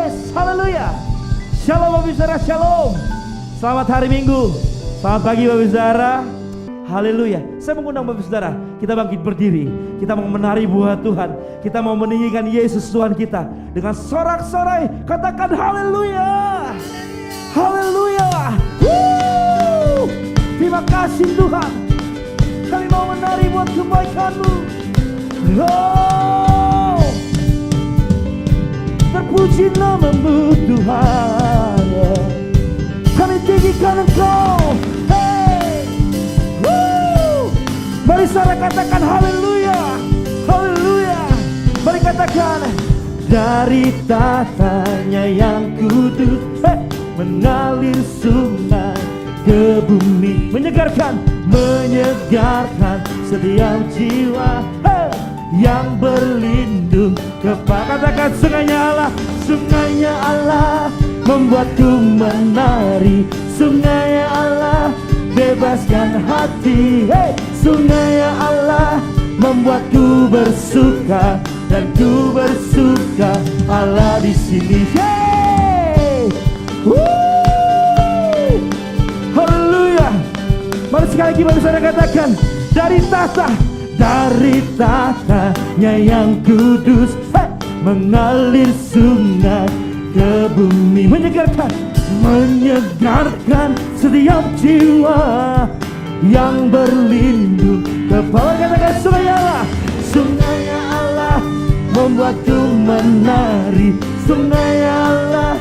Yes, haleluya. Shalom Bapak Saudara, shalom. Selamat hari Minggu. Selamat pagi Bapak Saudara. Haleluya. Saya mengundang Bapak Saudara, kita bangkit berdiri. Kita mau menari buat Tuhan. Kita mau meninggikan Yesus Tuhan kita dengan sorak-sorai. Katakan haleluya. Haleluya. Woo! Terima kasih Tuhan. Kami mau menari buat kebaikan-Mu. Oh, terpuji nama-Mu Tuhan. Kami tinggikan Engkau. Hey, woo! Mari saudara katakan haleluya, haleluya. Mari katakan dari tatanya yang kudus, hey, mengalir sungai ke bumi, menyegarkan setiap jiwa, hey, yang berlindung kepada. Katakan sungainya Allah, sungainya Allah membuatku menari, sungainya Allah bebaskan hati, hey, sungainya Allah membuatku bersuka dan ku bersuka Allah di sini. Hey, haleluya. Mari sekali lagi baru saya katakan dari tatanya yang kudus, hey, mengalir sungai ke bumi, menyegarkan setiap jiwa yang berlindung kepada. Katakan sungainya Allah, sungainya Allah membuatku menari, sungainya Allah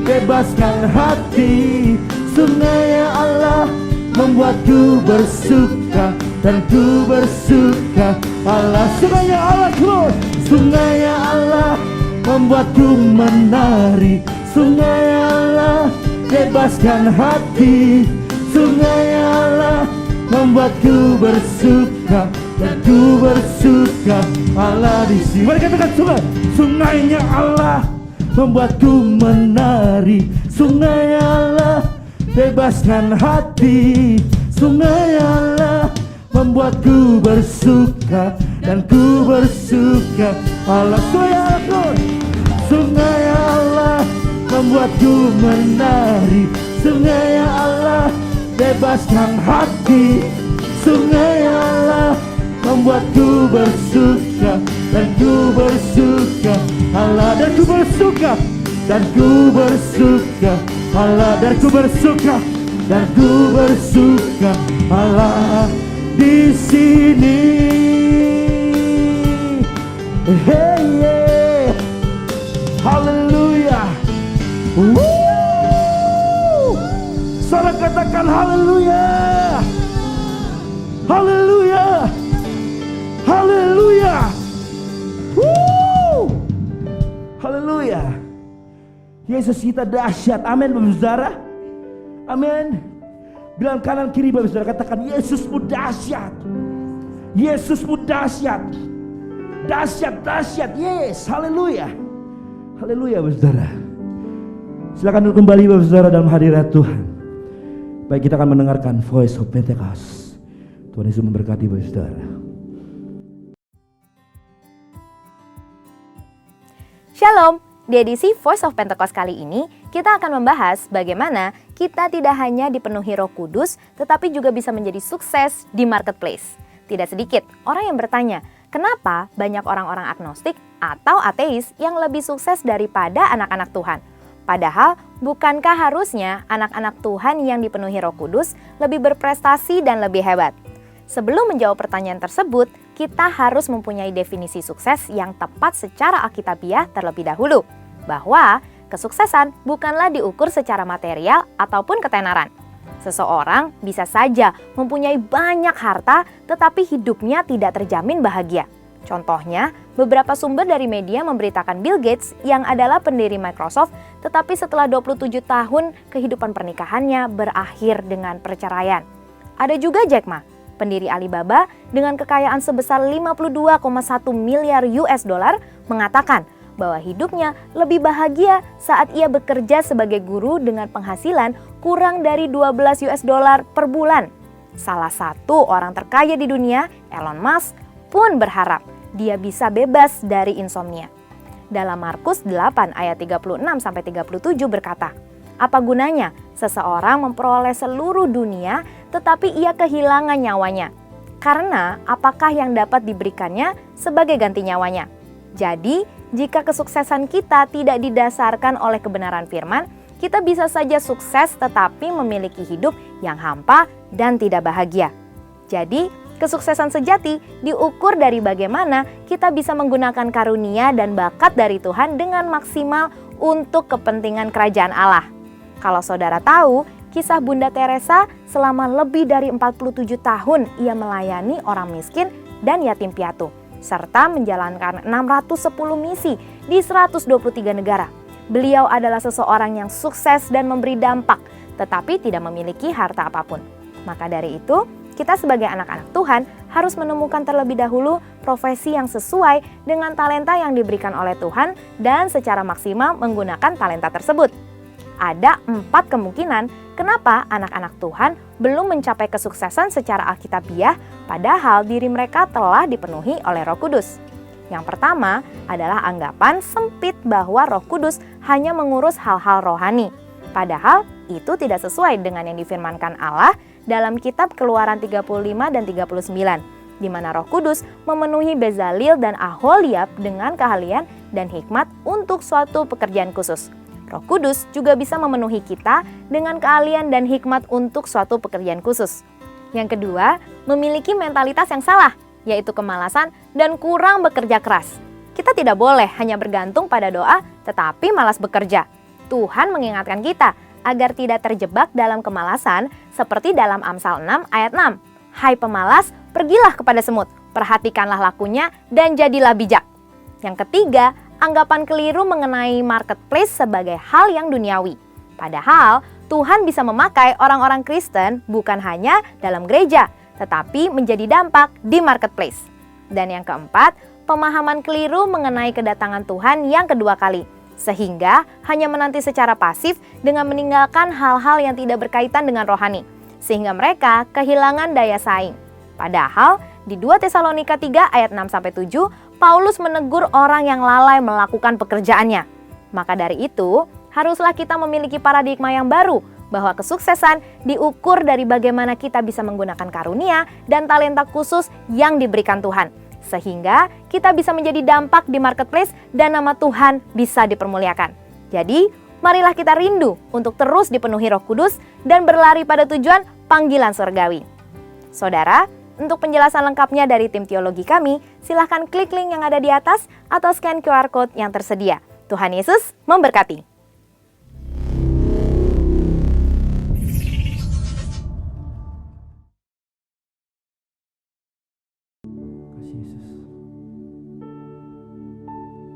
bebaskan hati, sungainya Allah membuatku bersuka dan ku bersuka Allah. Sungainya Allah keluar, sungainya Allah membuatku menari, sungainya Allah bebaskan hati, sungainya Allah membuatku bersuka dan ku bersuka Allah di sini. Mari katakan sungainya Allah membuatku menari, sungainya Allah bebaskan hati, sungainya Allah membuatku bersuka dan ku bersuka Allah. Sungainya Allah membuatku menari, sungainya Allah bebaskan hati, sungainya Allah membuatku bersuka dan ku bersuka Allah, dan ku bersuka dan ku bersuka Allah, dan ku bersuka dan ku bersuka Allah di sini. Hey, yeah. Haleluya. Saudara katakan haleluya. Haleluya. Haleluya. Haleluya. Yesus kita dahsyat. Amin Bapak Saudara. Amin. Bilang kanan kiri Bapak Saudara, katakan Yesusmu dahsyat. Yesusmu dahsyat. Dahsyat, dahsyat. Yes, haleluya. Haleluya Bapak Saudara. Silakan duduk kembali Bapak Saudara dalam hadirat Tuhan. Baik, kita akan mendengarkan Voice of Pentecost. Tuhan Yesus memberkati Bapak Saudara. Shalom. Di edisi Voice of Pentecost kali ini, kita akan membahas bagaimana kita tidak hanya dipenuhi Roh Kudus, tetapi juga bisa menjadi sukses di marketplace. Tidak sedikit orang yang bertanya, kenapa banyak orang-orang agnostik atau ateis yang lebih sukses daripada anak-anak Tuhan? Padahal, bukankah harusnya anak-anak Tuhan yang dipenuhi Roh Kudus lebih berprestasi dan lebih hebat? Sebelum menjawab pertanyaan tersebut, kita harus mempunyai definisi sukses yang tepat secara alkitabiah terlebih dahulu. Bahwa kesuksesan bukanlah diukur secara material ataupun ketenaran. Seseorang bisa saja mempunyai banyak harta tetapi hidupnya tidak terjamin bahagia. Contohnya, beberapa sumber dari media memberitakan Bill Gates yang adalah pendiri Microsoft tetapi setelah 27 tahun kehidupan pernikahannya berakhir dengan perceraian. Ada juga Jack Ma, pendiri Alibaba dengan kekayaan sebesar 52,1 miliar US dollar, mengatakan bahwa hidupnya lebih bahagia saat ia bekerja sebagai guru dengan penghasilan kurang dari 12 US dollar per bulan. Salah satu orang terkaya di dunia, Elon Musk, pun berharap dia bisa bebas dari insomnia. dalam Markus 8 ayat 36-37 berkata, "Apa gunanya seseorang memperoleh seluruh dunia tetapi ia kehilangan nyawanya? Karena apakah yang dapat diberikannya sebagai ganti nyawanya?" Jadi, jika kesuksesan kita tidak didasarkan oleh kebenaran firman, kita bisa saja sukses tetapi memiliki hidup yang hampa dan tidak bahagia. Jadi, kesuksesan sejati diukur dari bagaimana kita bisa menggunakan karunia dan bakat dari Tuhan dengan maksimal untuk kepentingan kerajaan Allah. Kalau saudara tahu, kisah Bunda Teresa selama lebih dari 47 tahun ia melayani orang miskin dan yatim piatu, serta menjalankan 610 misi di 123 negara. Beliau adalah seseorang yang sukses dan memberi dampak, tetapi tidak memiliki harta apapun. Maka dari itu, kita sebagai anak-anak Tuhan harus menemukan terlebih dahulu profesi yang sesuai dengan talenta yang diberikan oleh Tuhan dan secara maksimal menggunakan talenta tersebut. Ada 4 kemungkinan kenapa anak-anak Tuhan belum mencapai kesuksesan secara alkitabiah padahal diri mereka telah dipenuhi oleh Roh Kudus. Yang pertama adalah anggapan sempit bahwa Roh Kudus hanya mengurus hal-hal rohani. Padahal itu tidak sesuai dengan yang difirmankan Allah dalam kitab Keluaran 35 dan 39, di mana Roh Kudus memenuhi Bezalel dan Aholiab dengan keahlian dan hikmat untuk suatu pekerjaan khusus. Roh Kudus juga bisa memenuhi kita dengan keahlian dan hikmat untuk suatu pekerjaan khusus. Yang kedua, memiliki mentalitas yang salah, yaitu kemalasan dan kurang bekerja keras. Kita tidak boleh hanya bergantung pada doa, tetapi malas bekerja. Tuhan mengingatkan kita agar tidak terjebak dalam kemalasan seperti dalam Amsal 6 ayat 6. "Hai pemalas, pergilah kepada semut, perhatikanlah lakunya dan jadilah bijak." Yang ketiga, anggapan keliru mengenai marketplace sebagai hal yang duniawi. Padahal Tuhan bisa memakai orang-orang Kristen bukan hanya dalam gereja, tetapi menjadi dampak di marketplace. Dan yang keempat, pemahaman keliru mengenai kedatangan Tuhan yang kedua kali, sehingga hanya menanti secara pasif dengan meninggalkan hal-hal yang tidak berkaitan dengan rohani, sehingga mereka kehilangan daya saing. Padahal di 2 Tesalonika 3 ayat 6-7, Paulus menegur orang yang lalai melakukan pekerjaannya. Maka dari itu, haruslah kita memiliki paradigma yang baru bahwa kesuksesan diukur dari bagaimana kita bisa menggunakan karunia dan talenta khusus yang diberikan Tuhan, sehingga kita bisa menjadi dampak di marketplace dan nama Tuhan bisa dipermuliakan. Jadi, marilah kita rindu untuk terus dipenuhi Roh Kudus dan berlari pada tujuan panggilan surgawi. Saudara, untuk penjelasan lengkapnya dari tim teologi kami, silahkan klik link yang ada di atas atau scan QR Code yang tersedia. Tuhan Yesus memberkati.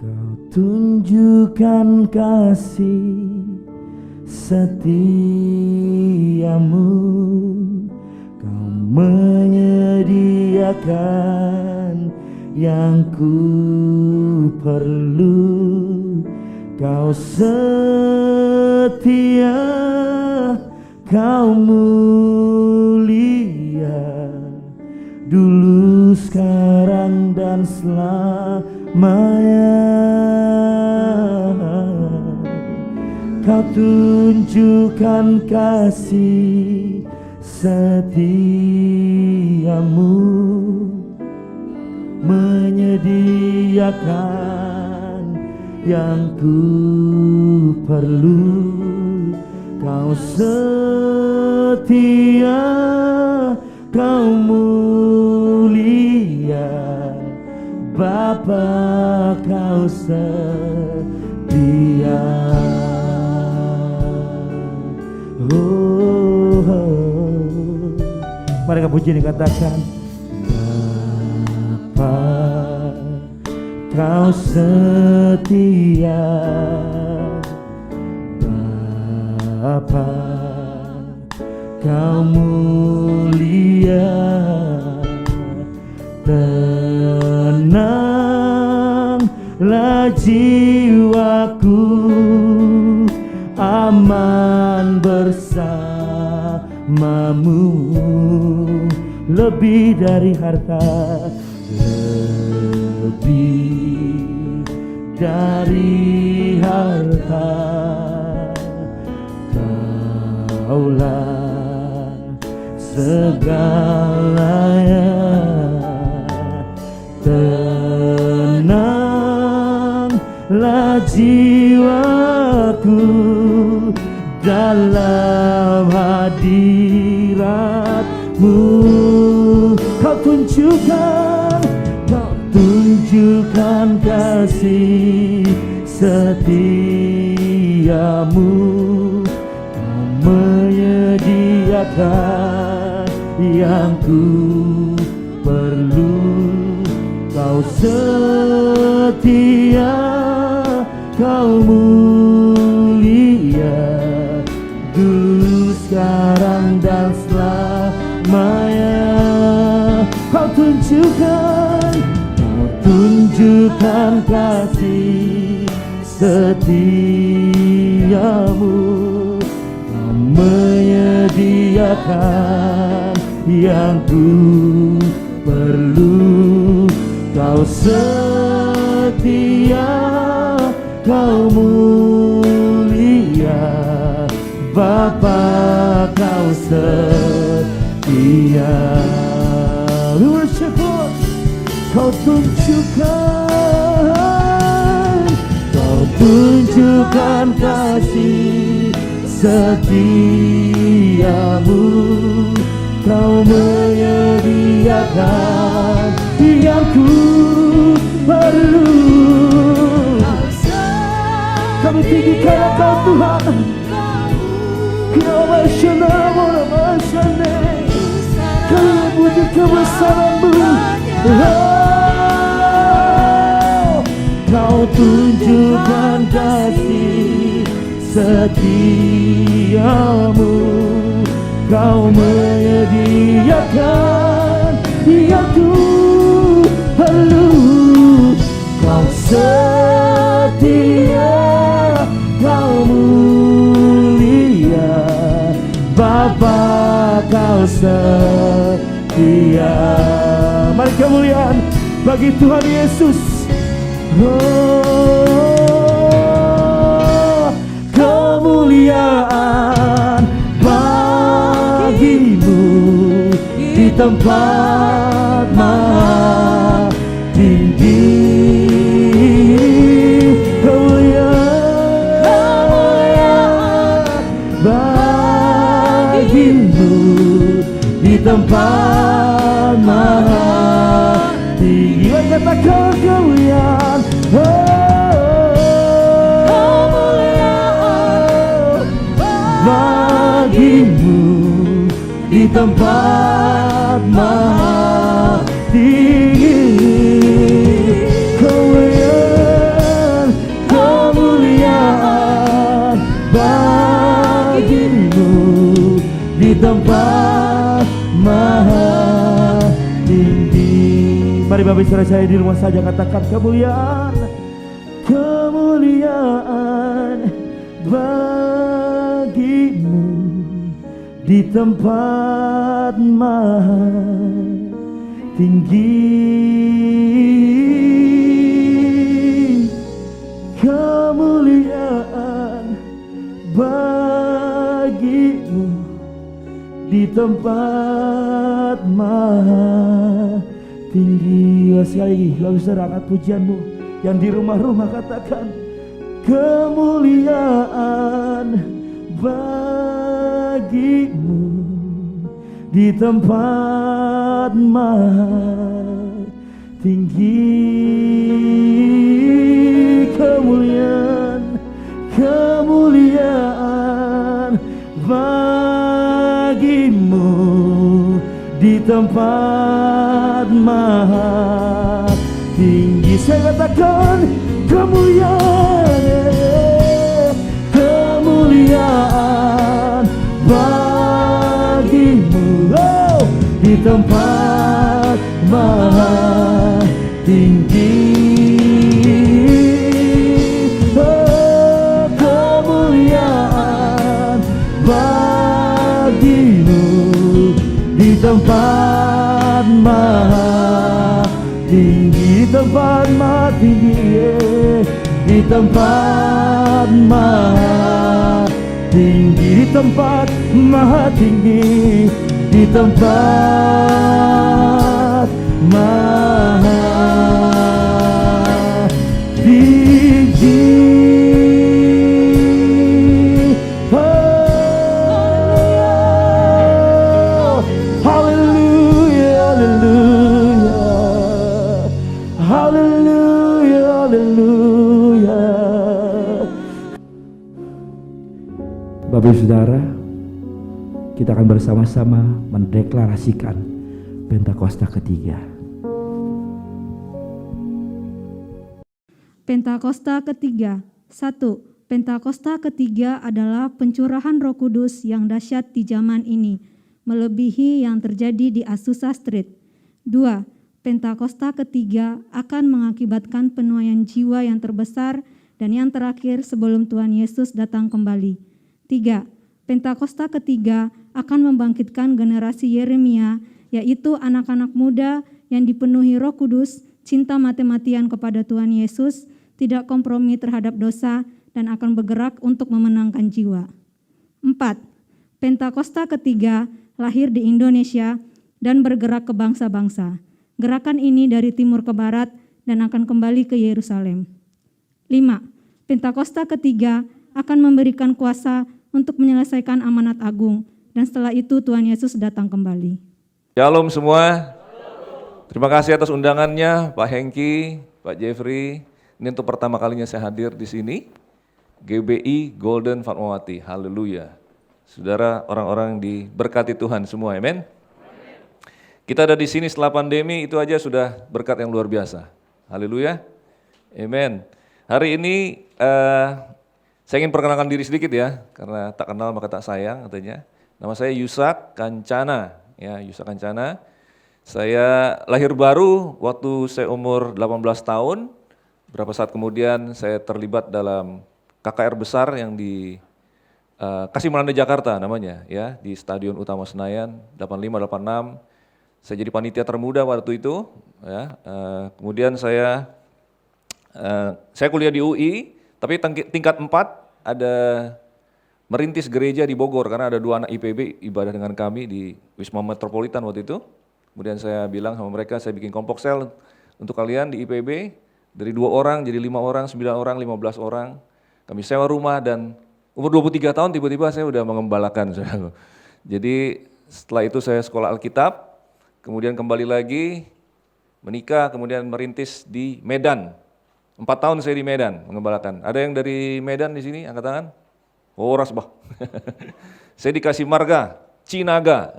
Kau tunjukkan kasih setiamu, Kau menyediakan yang ku perlu. Kau setia, Kau mulia, dulu, sekarang, dan selamanya. Kau tunjukkan kasih setiamu, menyediakan yang ku perlu. Kau setia, Kau mulia, Bapa, Kau setia. Oh, oh. Mari kita puji dan katakan, Bapa, Kau setia, Bapa, Kau mulia, tenanglah jiwaku, aman bersamamu, lebih dari harta, lebih dari harta. Kaulah segalanya. Tenanglah jiwaku dalam hadirat-Mu. Kau tunjukkan kasih setiamu. Kau menyediakan yang ku perlu. Kau setia, Kau mulia, dulu, sekarang, dan selamanya. Kau tunjukkan kasih setiamu. Kau menyediakan yang ku perlu. Kau setia, Kau mulia, Bapa, Kau setia. We worship God. Kau tunjukkan kasih setiamu. Kau menyediakan yang ku perlu. Kami tinggikan Engkau Tuhan. Kami puji kebesaran-Mu. Kau tunjukkan kasih setiamu. Kau menyediakan yang ku perlu. Kau setia, Kau mulia, Bapa, Kau setia. Mari kemuliaan bagi Tuhan Yesus. Kemuliaan bagi-Mu di tempat maha tinggi. Kemuliaan bagi-Mu di tempat maha tinggi. Katakan kemuliaan, kemuliaan bagi-Mu di tempat maha tinggi. Kemuliaan bagi-Mu di tempat maha tinggi. Mari Bapak Saudara saya di rumah saja katakan kemuliaan, kemuliaan bagi-Mu di tempat maha tinggi. Kemuliaan bagi-Mu di tempat maha tinggi. Sekali lagi, lalu saudara angkat pujian-Mu. Yang di rumah-rumah katakan kemuliaan bagi-Mu di tempat maha tinggi. Kemuliaan bagi-Mu di tempat maha tinggi. Saya katakan kemuliaan, kemuliaan bagi-Mu di tempat maha tinggi. Kemuliaan bagi-Mu di tempat maha tinggi, tempat maha tinggi. di tempat maha tinggi, di tempat maha tinggi, di tempat maha tinggi. Oh, haleluya, haleluya, haleluya, haleluya. Bapak Ibu Saudara, kita akan bersama-sama mendeklarasikan Pentakosta ketiga. Pentakosta ketiga. 1. Pentakosta ketiga adalah pencurahan Roh Kudus yang dahsyat di zaman ini, melebihi yang terjadi di Azusa Street. 2. Pentakosta ketiga akan mengakibatkan penuaian jiwa yang terbesar dan yang terakhir sebelum Tuhan Yesus datang kembali. 3. Pentakosta ketiga akan membangkitkan generasi Yeremia, yaitu anak-anak muda yang dipenuhi Roh Kudus, cinta mati-matian kepada Tuhan Yesus, tidak kompromi terhadap dosa, dan akan bergerak untuk memenangkan jiwa. 4. Pentakosta ketiga lahir di Indonesia dan bergerak ke bangsa-bangsa. Gerakan ini dari timur ke barat dan akan kembali ke Yerusalem. 5. Pentakosta ketiga akan memberikan kuasa untuk menyelesaikan amanat agung, dan setelah itu Tuhan Yesus datang kembali. Shalom semua. Terima kasih atas undangannya Pak Hengki, Pak Jeffrey. Ini untuk pertama kalinya saya hadir di sini. GBI Golden Fatmawati. Haleluya. Saudara, orang-orang diberkati Tuhan semua. Amin. Kita ada di sini setelah pandemi, itu aja sudah berkat yang luar biasa. Haleluya. Amin. Hari ini saya ingin perkenalkan diri sedikit ya, karena tak kenal maka tak sayang katanya. Nama saya Yusak Kancana, ya Yusak Kancana. Saya lahir baru waktu saya umur 18 tahun. Berapa saat kemudian saya terlibat dalam KKR besar yang di Kasih Melanda Jakarta namanya, ya di Stadion Utama Senayan 85-86. Saya jadi panitia termuda waktu itu, ya. Kemudian saya kuliah di UI, tapi tingkat 4 ada merintis gereja di Bogor karena ada 2 anak IPB ibadah dengan kami di Wisma Metropolitan waktu itu. Kemudian saya bilang sama mereka, saya bikin kelompok sel untuk kalian di IPB, dari 2 orang jadi 5 orang, 9 orang, 15 orang. Kami sewa rumah dan umur 23 tahun tiba-tiba saya udah mengembalakan. Jadi setelah itu saya sekolah Alkitab, kemudian kembali lagi menikah, kemudian merintis di Medan. 4 tahun saya di Medan mengembalakan. Ada yang dari Medan di sini, angkat tangan? Oh, rasbah. Saya dikasih marga, Cinaga.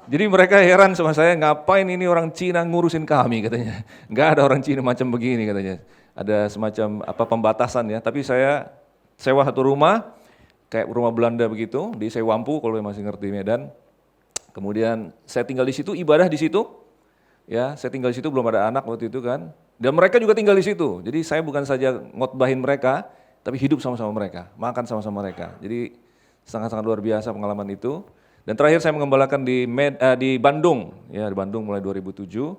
Jadi mereka heran sama saya, ngapain ini orang Cina ngurusin kami katanya. Enggak ada orang Cina macam begini katanya. Ada semacam pembatasan ya, tapi saya sewa satu rumah, kayak rumah Belanda begitu, di Sewampu kalau masih ngerti Medan. Kemudian saya tinggal di situ, ibadah di situ. Ya, saya tinggal di situ, belum ada anak waktu itu kan. Dan mereka juga tinggal di situ. Jadi saya bukan saja ngotbahin mereka, tapi hidup sama-sama mereka, makan sama-sama mereka. Jadi sangat-sangat luar biasa pengalaman itu. Dan terakhir saya mengembalakan di Bandung, ya di Bandung mulai 2007.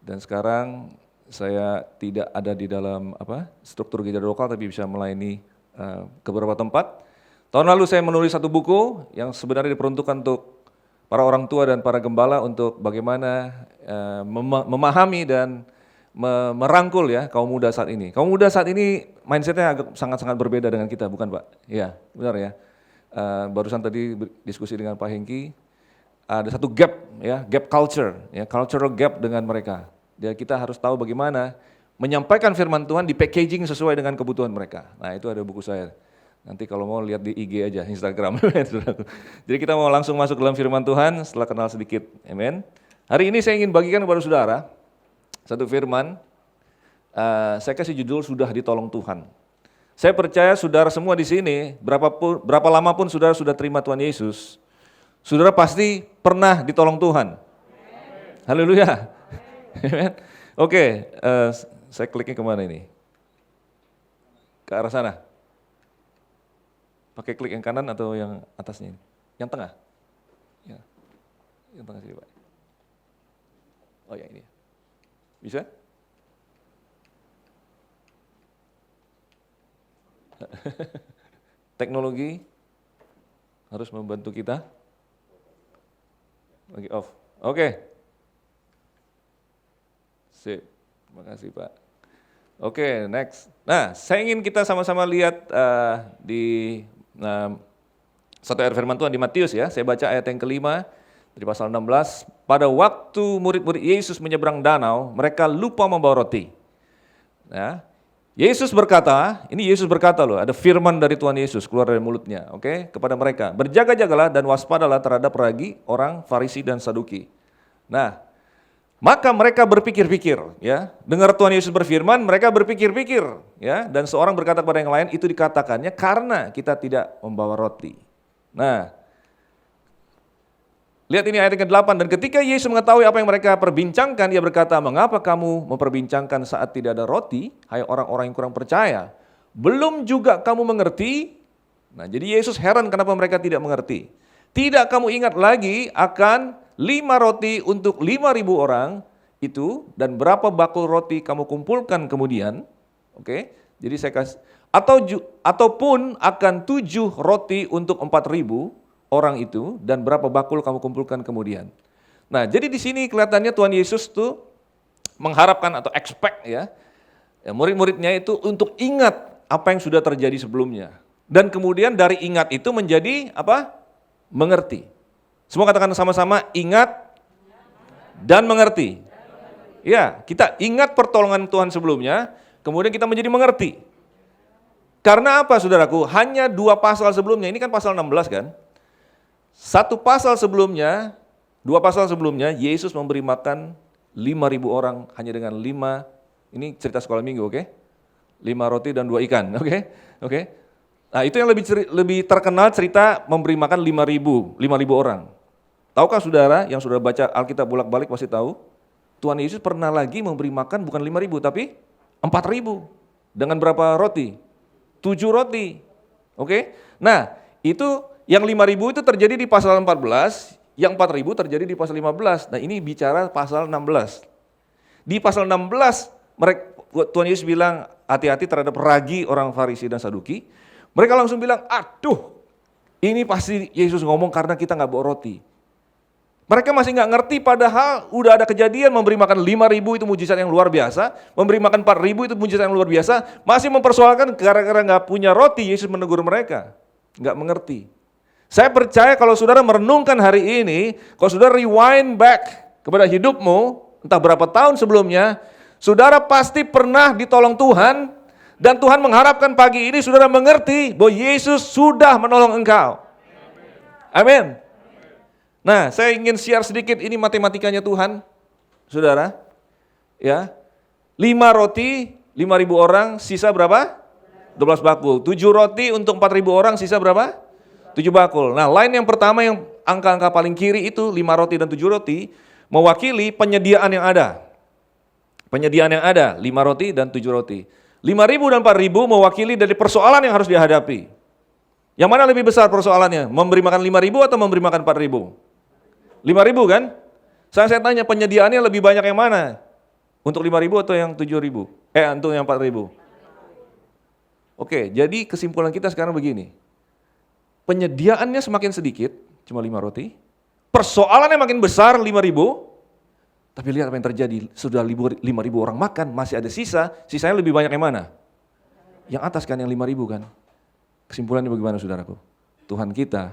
Dan sekarang saya tidak ada di dalam struktur gereja lokal, tapi bisa melayani ke beberapa tempat. Tahun lalu saya menulis satu buku yang sebenarnya diperuntukkan untuk para orang tua dan para gembala untuk bagaimana memahami dan merangkul ya kaum muda saat ini. Kaum muda saat ini mindsetnya agak sangat-sangat berbeda dengan kita, bukan Pak? Iya, benar ya. Barusan tadi diskusi dengan Pak Hengki, ada satu gap ya, gap culture, ya cultural gap dengan mereka. Jadi kita harus tahu bagaimana menyampaikan firman Tuhan di packaging sesuai dengan kebutuhan mereka. Nah itu ada buku saya. Nanti kalau mau lihat di IG aja, Instagram. Jadi kita mau langsung masuk dalam firman Tuhan setelah kenal sedikit. Amin. Hari ini saya ingin bagikan kepada saudara satu firman. Saya kasih judul Sudah Ditolong Tuhan. Saya percaya saudara semua di sini, berapa lama pun saudara sudah terima Tuhan Yesus, saudara pasti pernah ditolong Tuhan. Haleluya. Oke, saya kliknya kemana ini? Ke arah sana. Pakai klik yang kanan atau yang atasnya ini? Yang tengah? Ya. Yang tengah sini Pak. Oh ya ini. Bisa? Teknologi harus membantu kita. Lagi off. Oke. Sip. Terima kasih Pak. Oke, next. Nah, saya ingin kita sama-sama lihat di satu ayat firman Tuhan di Matius ya. Saya baca ayat yang kelima dari pasal 16. Pada waktu murid-murid Yesus menyeberang danau, mereka lupa membawa roti. Ya. Yesus berkata, ini Yesus berkata loh, ada firman dari Tuhan Yesus keluar dari mulutnya, oke, kepada mereka. Berjaga-jagalah dan waspadalah terhadap ragi orang Farisi dan Saduki. Nah, maka mereka berpikir-pikir, ya, dengar Tuhan Yesus berfirman, mereka berpikir-pikir, ya, dan seorang berkata kepada yang lain, itu dikatakannya karena kita tidak membawa roti. Nah, lihat ini ayat ke-8, dan ketika Yesus mengetahui apa yang mereka perbincangkan, dia berkata, mengapa kamu memperbincangkan saat tidak ada roti, hai orang-orang yang kurang percaya? Belum juga kamu mengerti? Nah, jadi Yesus heran kenapa mereka tidak mengerti. Tidak kamu ingat lagi akan 5 roti untuk 5.000 orang itu, dan berapa bakul roti kamu kumpulkan kemudian, oke? Jadi saya kasih, ataupun akan 7 roti untuk 4.000 orang itu, dan berapa bakul kamu kumpulkan kemudian. Nah, jadi di sini kelihatannya Tuhan Yesus tuh mengharapkan atau expect ya murid-muridnya itu untuk ingat apa yang sudah terjadi sebelumnya. Dan kemudian dari ingat itu menjadi apa? Mengerti. Semua katakan sama-sama, ingat dan mengerti. Ya, kita ingat pertolongan Tuhan sebelumnya, kemudian kita menjadi mengerti. Karena apa saudaraku? Hanya 2 pasal sebelumnya, ini kan pasal 16 kan? 1 pasal sebelumnya, 2 pasal sebelumnya, Yesus memberi makan 5.000 orang hanya dengan 5, ini cerita sekolah minggu, oke? 5 roti dan 2 ikan, oke? Nah itu yang lebih terkenal cerita memberi makan 5.000 orang. Tahukah saudara, yang sudah baca Alkitab bolak-balik pasti tahu, Tuhan Yesus pernah lagi memberi makan bukan 5.000 tapi 4.000. Dengan berapa roti? 7 roti, oke? Nah itu yang 5.000 itu terjadi di pasal 14, yang 4.000 terjadi di pasal 15. Nah ini bicara pasal 16. Di pasal 16, Tuhan Yesus bilang hati-hati terhadap ragi orang Farisi dan Saduki. Mereka langsung bilang, aduh ini pasti Yesus ngomong karena kita nggak bawa roti. Mereka masih nggak ngerti padahal udah ada kejadian memberi makan 5.000 itu mujizat yang luar biasa, memberi makan 4.000 itu mujizat yang luar biasa, masih mempersoalkan gara-gara nggak punya roti Yesus menegur mereka, nggak mengerti. Saya percaya kalau saudara merenungkan hari ini, kalau saudara rewind back kepada hidupmu, entah berapa tahun sebelumnya, saudara pasti pernah ditolong Tuhan, dan Tuhan mengharapkan pagi ini saudara mengerti bahwa Yesus sudah menolong engkau. Amin. Nah, saya ingin share sedikit ini matematikanya Tuhan, saudara. Ya, 5 roti, 5.000 orang, sisa berapa? 12 bakul. 7 roti untuk 4.000 orang, sisa berapa? 7 bakul. Nah, line yang pertama yang angka-angka paling kiri itu 5 roti dan 7 roti mewakili penyediaan yang ada. Penyediaan yang ada, 5 roti dan 7 roti. 5.000 dan 4.000 mewakili dari persoalan yang harus dihadapi. Yang mana lebih besar persoalannya? Memberi makan 5.000 atau memberi makan 4.000? 5.000 kan? Saya tanya penyediaannya lebih banyak yang mana? Untuk 5.000 atau yang 7.000? Untuk yang 4.000? Oke, jadi kesimpulan kita sekarang begini. Penyediaannya semakin sedikit, cuma 5 roti. Persoalannya makin besar, 5.000. Tapi lihat apa yang terjadi, sudah 5.000 orang makan, masih ada sisa, sisanya lebih banyak yang mana? Yang atas kan, yang 5.000 kan? Kesimpulannya bagaimana saudaraku? Tuhan kita,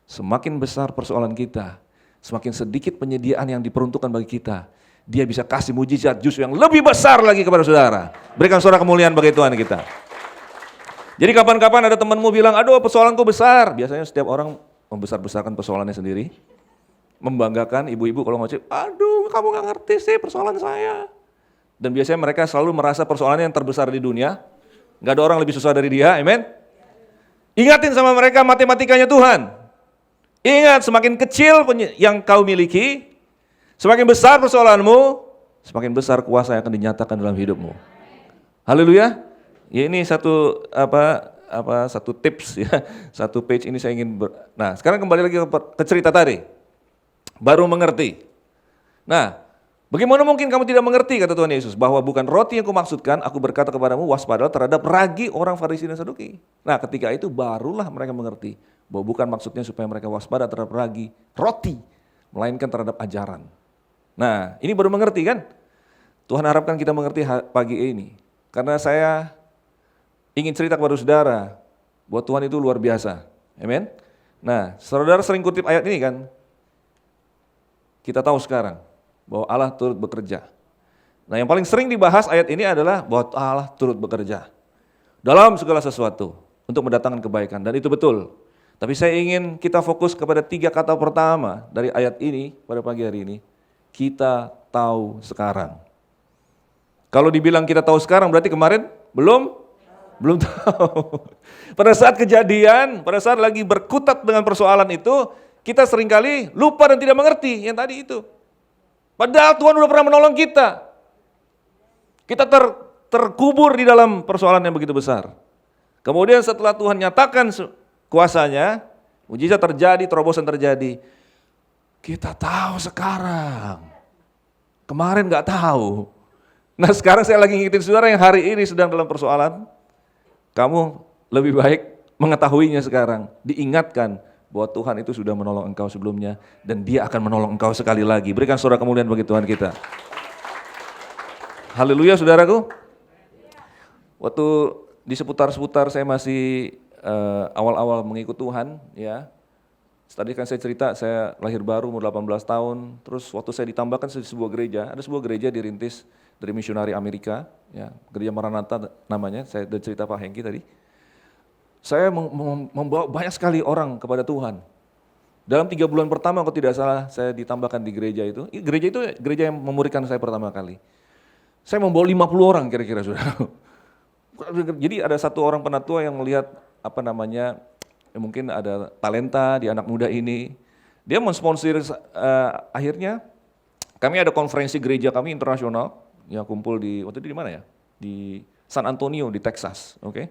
semakin besar persoalan kita, semakin sedikit penyediaan yang diperuntukkan bagi kita, Dia bisa kasih mujizat justru yang lebih besar lagi kepada saudara. Berikan suara kemuliaan bagi Tuhan kita. Jadi kapan-kapan ada temanmu bilang, aduh persoalanku besar. Biasanya setiap orang membesar-besarkan persoalannya sendiri. Membanggakan ibu-ibu kalau ngoceh, aduh kamu gak ngerti sih persoalan saya. Dan biasanya mereka selalu merasa persoalannya yang terbesar di dunia. Gak ada orang lebih susah dari dia, amen. Ingatin sama mereka matematikanya Tuhan. Ingat, semakin kecil yang kau miliki, semakin besar persoalanmu, semakin besar kuasa yang akan dinyatakan dalam hidupmu. Haleluya. Ya ini satu tips ya, satu page ini saya ingin Nah, sekarang kembali lagi ke cerita tadi. Baru mengerti. Nah, Bagaimana mungkin kamu tidak mengerti, kata Tuhan Yesus, bahwa bukan roti yang kumaksudkan, aku berkata kepadamu, waspadalah terhadap ragi orang Farisi dan Saduki. Nah, ketika itu barulah mereka mengerti bahwa bukan maksudnya supaya mereka waspada terhadap ragi roti, melainkan terhadap ajaran. Nah, ini baru mengerti kan? Tuhan harapkan kita mengerti pagi ini. Karena saya ingin cerita kepada saudara bahwa Tuhan itu luar biasa. Amin. Nah, saudara sering kutip ayat ini kan? Kita tahu sekarang bahwa Allah turut bekerja. Nah, yang paling sering dibahas ayat ini adalah bahwa Allah turut bekerja dalam segala sesuatu untuk mendatangkan kebaikan, dan itu betul. Tapi saya ingin kita fokus kepada 3 kata pertama dari ayat ini pada pagi hari ini. Kita tahu sekarang. Kalau dibilang kita tahu sekarang berarti kemarin belum tahu. Pada saat kejadian, pada saat lagi berkutat dengan persoalan itu, kita seringkali lupa dan tidak mengerti yang tadi itu. Padahal Tuhan sudah pernah menolong kita. Kita terkubur di dalam persoalan yang begitu besar. Kemudian setelah Tuhan nyatakan kuasanya, mujizat terjadi, terobosan terjadi. Kita tahu sekarang. Kemarin nggak tahu. Nah, sekarang saya lagi ngingetin saudara yang hari ini sedang dalam persoalan. Kamu lebih baik mengetahuinya sekarang, diingatkan bahwa Tuhan itu sudah menolong engkau sebelumnya dan Dia akan menolong engkau sekali lagi. Berikan saudara kemuliaan bagi Tuhan kita. Haleluya, saudaraku. Waktu di seputar-seputar saya masih awal-awal mengikut Tuhan, ya. Tadi kan saya cerita, saya lahir baru umur 18 tahun, terus waktu saya ditambahkan di sebuah gereja, ada sebuah gereja dirintis dari misionari Amerika, ya, gereja Maranatha namanya, saya udah cerita Pak Hengki tadi. Saya membawa banyak sekali orang kepada Tuhan. Dalam 3 bulan pertama kalau tidak salah saya ditambahkan di gereja itu gereja yang memuridkan saya pertama kali. Saya membawa 50 orang kira-kira, saudara. Jadi ada satu orang penatua yang melihat mungkin ada talenta di anak muda ini. Dia mensponsor, akhirnya kami ada konferensi gereja kami internasional yang kumpul waktu itu di mana ya? Di San Antonio di Texas, oke.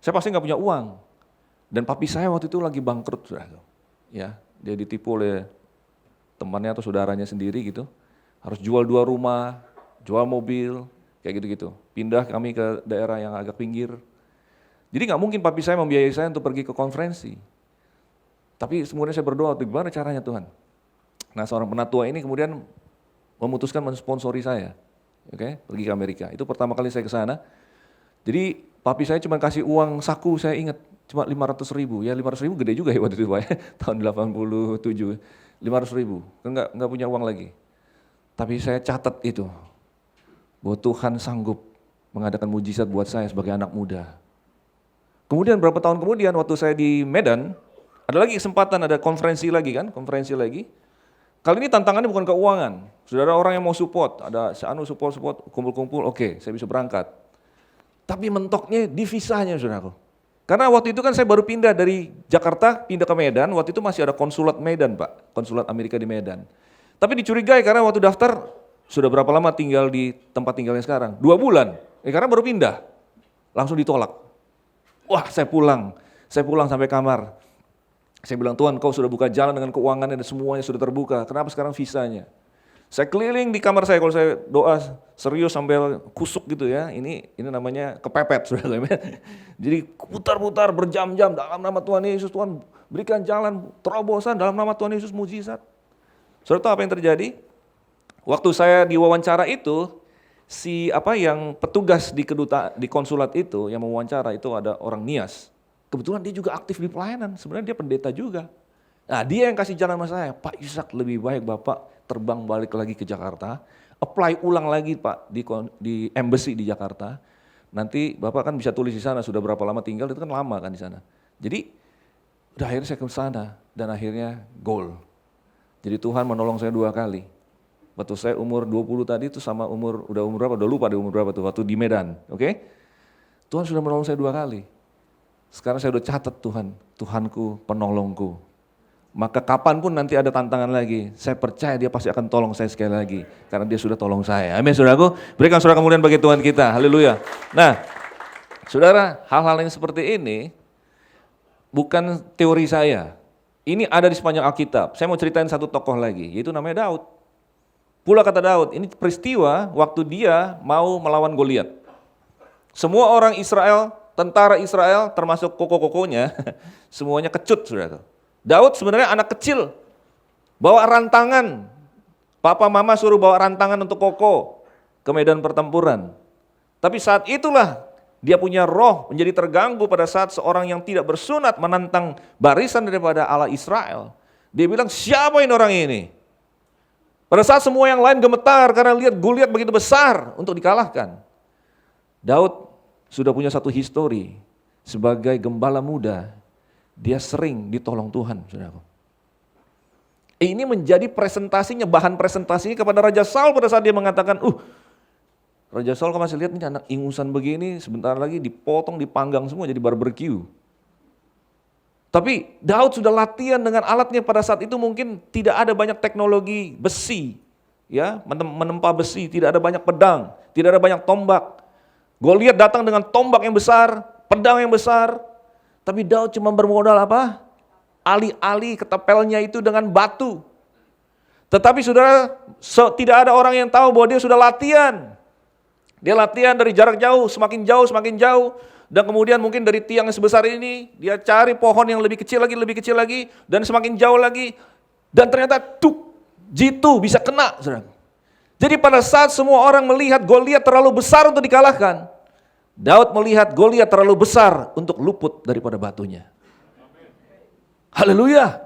Saya pasti nggak punya uang, dan papi saya waktu itu lagi bangkrut, saudara. Ya, dia ditipu oleh temannya atau saudaranya sendiri gitu, harus jual 2 rumah, jual mobil, kayak gitu-gitu. Pindah kami ke daerah yang agak pinggir. Jadi nggak mungkin papi saya membiayai saya untuk pergi ke konferensi. Tapi kemudian saya berdoa, gimana caranya Tuhan? Nah, seorang penatua ini kemudian memutuskan mensponsori saya, oke, pergi ke Amerika. Itu pertama kali saya ke sana. Jadi papi saya cuma kasih uang saku, saya ingat, cuma 500.000. Ya 500.000 gede juga ya waktu itu Pak ya, tahun 87, 500.000, nggak punya uang lagi. Tapi saya catat itu, bahwa Tuhan sanggup mengadakan mujizat buat saya sebagai anak muda. Kemudian beberapa tahun kemudian waktu saya di Medan, ada lagi kesempatan, ada konferensi lagi. Kali ini tantangannya bukan keuangan. Sudah ada orang yang mau support, ada support, kumpul-kumpul, oke, saya bisa berangkat. Tapi mentoknya di visanya, saudaraku. Karena waktu itu kan saya baru pindah dari Jakarta, pindah ke Medan, waktu itu masih ada konsulat Medan, Pak, konsulat Amerika di Medan. Tapi dicurigai karena waktu daftar, sudah berapa lama tinggal di tempat tinggalnya sekarang? 2 bulan, karena baru pindah, langsung ditolak. Wah, saya pulang sampai kamar. Saya bilang, Tuhan, Kau sudah buka jalan dengan keuangannya dan semuanya sudah terbuka, kenapa sekarang visanya? Saya keliling di kamar saya, kalau saya doa serius sambil kusuk gitu ya, ini namanya kepepet, saudara. Jadi putar-putar berjam-jam dalam nama Tuhan Yesus, Tuhan berikan jalan terobosan dalam nama Tuhan Yesus, mujizat. Saudara tahu apa yang terjadi? Waktu saya diwawancara itu, yang petugas di konsulat itu yang mewawancara itu ada orang Nias. Kebetulan dia juga aktif di pelayanan, sebenarnya dia pendeta juga. Nah, dia yang kasih jalan sama saya, Pak Ishak, lebih baik Bapak terbang balik lagi ke Jakarta, apply ulang lagi Pak di embassy di Jakarta. Nanti Bapak kan bisa tulis di sana sudah berapa lama tinggal, itu kan lama kan di sana. Jadi udah akhirnya saya ke sana dan akhirnya goal. Jadi Tuhan menolong saya 2 kali. Waktu saya umur 20 tadi itu sama umur berapa? Udah lupa di umur berapa tuh waktu di Medan, oke? Tuhan sudah menolong saya 2 kali. Sekarang saya udah catat Tuhanku penolongku. Maka kapanpun nanti ada tantangan lagi, saya percaya Dia pasti akan tolong saya sekali lagi, karena Dia sudah tolong saya. Amin, saudaraku. Berikan saudara kemuliaan bagi Tuhan kita. Haleluya. Nah, saudara, hal-hal yang seperti ini bukan teori saya. Ini ada di sepanjang Alkitab. Saya mau ceritain satu tokoh lagi, yaitu namanya Daud. Pula kata Daud, ini peristiwa waktu dia mau melawan Goliat. Semua orang Israel, tentara Israel termasuk koko-kokonya, semuanya kecut, saudara. Daud sebenarnya anak kecil, bawa rantangan. Papa mama suruh bawa rantangan untuk koko ke medan pertempuran. Tapi saat itulah dia punya roh menjadi terganggu pada saat seorang yang tidak bersunat menantang barisan daripada Allah Israel. Dia bilang, siapa ini orang ini? Pada saat semua yang lain gemetar karena lihat Goliat begitu besar untuk dikalahkan. Daud sudah punya satu histori sebagai gembala muda. Dia sering ditolong Tuhan, saudaraku. Ini menjadi presentasinya, bahan presentasinya kepada Raja Saul pada saat dia mengatakan, Raja Saul kamu masih lihat nih anak ingusan begini, sebentar lagi dipotong, dipanggang semua jadi barbecue. Tapi Daud sudah latihan dengan alatnya pada saat itu mungkin tidak ada banyak teknologi besi, ya, menempa besi, tidak ada banyak pedang, tidak ada banyak tombak. Goliat datang dengan tombak yang besar, pedang yang besar, tapi Daud cuma bermodal apa? Ali-ali ketapelnya itu dengan batu. Tetapi saudara, tidak ada orang yang tahu bahwa dia sudah latihan. Dia latihan dari jarak jauh, semakin jauh. Dan kemudian mungkin dari tiang yang sebesar ini, dia cari pohon yang lebih kecil lagi, dan semakin jauh lagi. Dan ternyata jitu bisa kena, saudara. Jadi pada saat semua orang melihat Goliat terlalu besar untuk dikalahkan, Daud melihat Goliat terlalu besar untuk luput daripada batunya. Haleluya.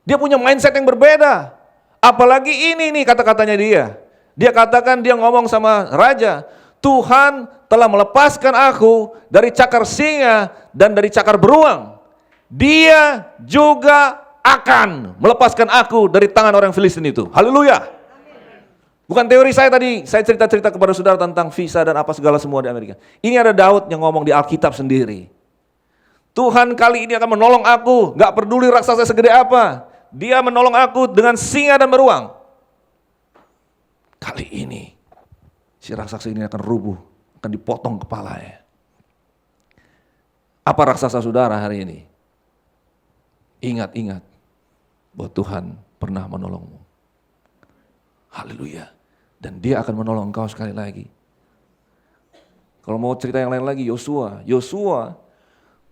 Dia punya mindset yang berbeda. Apalagi ini nih kata-katanya dia. Dia katakan, dia ngomong sama raja, Tuhan telah melepaskan aku dari cakar singa dan dari cakar beruang. Dia juga akan melepaskan aku dari tangan orang Filistin itu. Haleluya. Bukan teori saya tadi, saya cerita-cerita kepada saudara tentang visa dan apa segala semua di Amerika. Ini ada Daud yang ngomong di Alkitab sendiri. Tuhan kali ini akan menolong aku, gak peduli raksasa segede apa. Dia menolong aku dengan singa dan beruang. Kali ini si raksasa ini akan rubuh, akan dipotong kepalanya. Apa raksasa saudara hari ini? Ingat bahwa Tuhan pernah menolongmu. Haleluya. Dan dia akan menolong engkau sekali lagi. Kalau mau cerita yang lain lagi, Yosua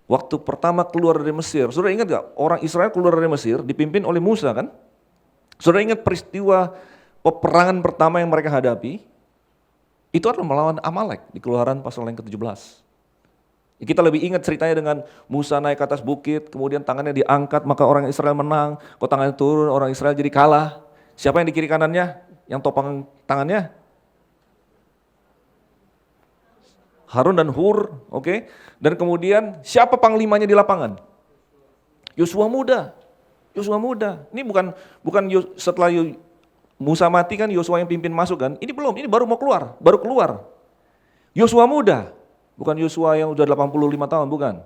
waktu pertama keluar dari Mesir, saudara ingat gak? Orang Israel keluar dari Mesir dipimpin oleh Musa kan? Saudara ingat peristiwa peperangan pertama yang mereka hadapi? Itu adalah melawan Amalek di Keluaran pasal yang ke-17. Kita lebih ingat ceritanya dengan Musa naik ke atas bukit, kemudian tangannya diangkat, maka orang Israel menang. Kok tangannya turun, orang Israel jadi kalah. Siapa yang di kiri kanannya? Yang topang tangannya? Harun dan Hur, oke. Dan kemudian siapa panglimanya di lapangan? Yosua muda. Ini bukan setelah Musa mati kan Yosua yang pimpin masuk kan? Ini belum, ini baru keluar. Yosua muda, bukan Yosua yang udah 85 tahun, bukan.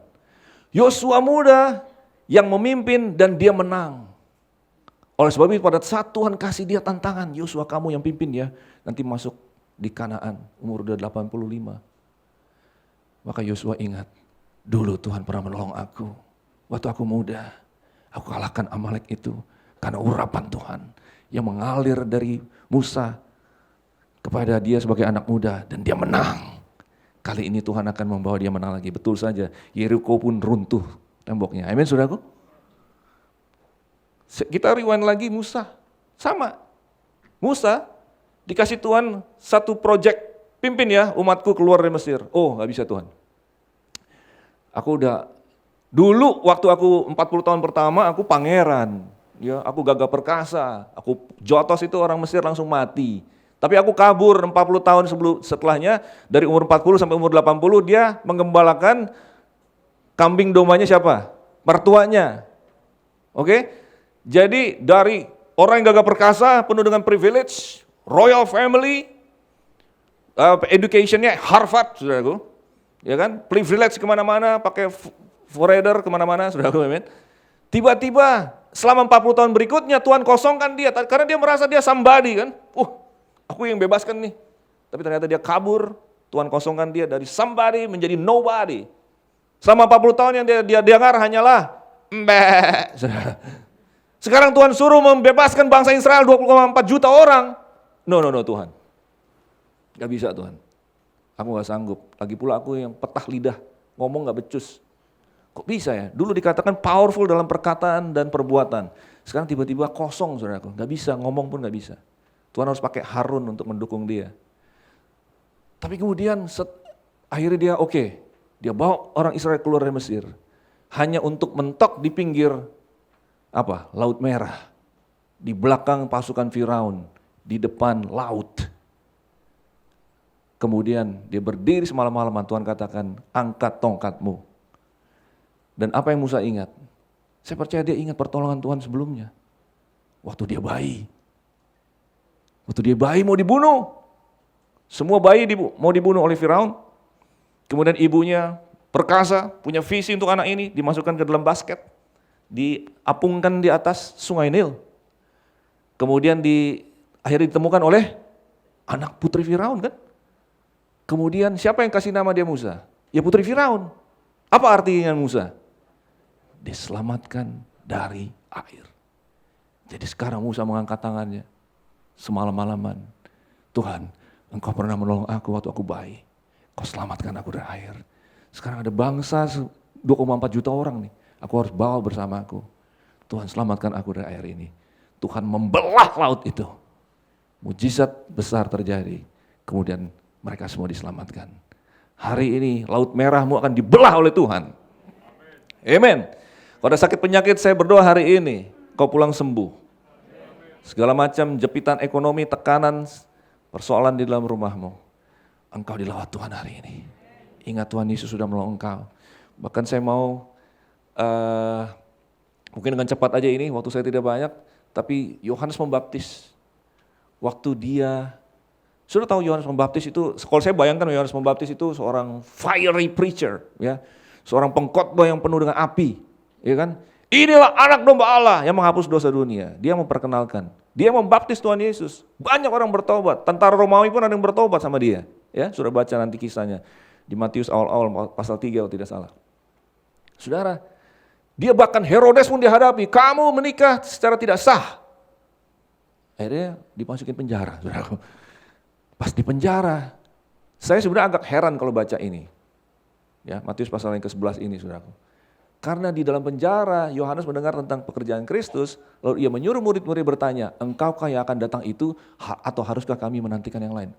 Yosua muda yang memimpin dan dia menang. Oleh sebab itu pada saat Tuhan kasih dia tantangan, Yosua kamu yang pimpin ya, nanti masuk di Kanaan, umur udah 85. Maka Yosua ingat, dulu Tuhan pernah menolong aku, waktu aku muda, aku kalahkan Amalek itu, karena urapan Tuhan yang mengalir dari Musa kepada dia sebagai anak muda, dan dia menang. Kali ini Tuhan akan membawa dia menang lagi, betul saja, Yeriko pun runtuh temboknya, amin saudaraku. Kita rewind lagi Musa, sama. Musa dikasih Tuhan satu project, pimpin ya umatku keluar dari Mesir. Oh gak bisa Tuhan. Dulu waktu aku 40 tahun pertama aku pangeran, ya aku gagah perkasa, aku jotos itu orang Mesir langsung mati. Tapi aku kabur 40 tahun setelahnya, dari umur 40 sampai umur 80 dia menggembalakan kambing dombanya siapa? Mertuanya. Oke? Jadi dari orang yang gagah perkasa, penuh dengan privilege, royal family, educationnya Harvard, saudaraku, ya kan, privilege kemana-mana, pakai foreigner kemana-mana, saudaraku, amin. Tiba-tiba selama 40 tahun berikutnya Tuhan kosongkan dia, karena dia merasa dia somebody kan, aku yang bebaskan nih, tapi ternyata dia kabur, Tuhan kosongkan dia dari somebody menjadi nobody. Selama 40 tahun yang dia dengar hanyalah mbak. Sekarang Tuhan suruh membebaskan bangsa Israel 20,4 juta orang. No Tuhan. Gak bisa Tuhan. Aku gak sanggup. Lagi pula aku yang petah lidah, ngomong gak becus. Kok bisa ya? Dulu dikatakan powerful dalam perkataan dan perbuatan. Sekarang tiba-tiba kosong saudaraku. Gak bisa, ngomong pun gak bisa. Tuhan harus pakai Harun untuk mendukung dia. Tapi kemudian akhirnya dia oke. Dia bawa orang Israel keluar dari Mesir. Hanya untuk mentok di pinggir Laut Merah. Di belakang pasukan Firaun. Di depan laut. Kemudian dia berdiri semalam-malaman, Tuhan katakan, angkat tongkatmu. Dan apa yang Musa ingat? Saya percaya dia ingat pertolongan Tuhan sebelumnya. Waktu dia bayi. Waktu dia bayi mau dibunuh. Semua bayi mau dibunuh oleh Firaun. Kemudian ibunya perkasa, punya visi untuk anak ini, dimasukkan ke dalam basket. Diapungkan di atas sungai Nil. Kemudian akhirnya ditemukan oleh anak putri Firaun kan. Kemudian siapa yang kasih nama dia Musa? Ya putri Firaun. Apa artinya Musa? Diselamatkan dari air. Jadi sekarang Musa mengangkat tangannya semalam-malaman. Tuhan, Engkau pernah menolong aku waktu aku bayi. Kau selamatkan aku dari air. Sekarang ada bangsa 2,4 juta orang nih. Aku harus bawa bersama aku. Tuhan selamatkan aku dari air ini. Tuhan membelah laut itu. Mujizat besar terjadi. Kemudian mereka semua diselamatkan. Hari ini Laut Merahmu akan dibelah oleh Tuhan. Amen. Kalau ada sakit penyakit, saya berdoa hari ini, kau pulang sembuh. Segala macam jepitan ekonomi, tekanan, persoalan di dalam rumahmu, engkau dilawat Tuhan hari ini. Ingat Tuhan Yesus sudah menolong engkau. Bahkan saya mau, mungkin dengan cepat aja ini, waktu saya tidak banyak, tapi Yohanes Pembaptis, waktu dia, sudah tahu Yohanes Pembaptis itu, kalau saya bayangkan Yohanes Pembaptis itu seorang fiery preacher, ya, seorang pengkhotbah yang penuh dengan api, ya kan? Inilah anak domba Allah yang menghapus dosa dunia. Dia memperkenalkan, dia membaptis Tuhan Yesus. Banyak orang bertobat, tentara Romawi pun ada yang bertobat sama dia. Ya, sudah baca nanti kisahnya di Matius awal-awal pasal 3 kalau tidak salah. Saudara, dia bahkan Herodes pun dihadapi, kamu menikah secara tidak sah. Akhirnya dimasukin penjara, saudara. Pas di penjara, saya sebenarnya agak heran kalau baca ini. Ya, Matius pasal yang ke-11 ini, saudaraku. Karena di dalam penjara, Yohanes mendengar tentang pekerjaan Kristus, lalu ia menyuruh murid-murid bertanya, engkaukah yang akan datang itu, atau haruskah kami menantikan yang lain?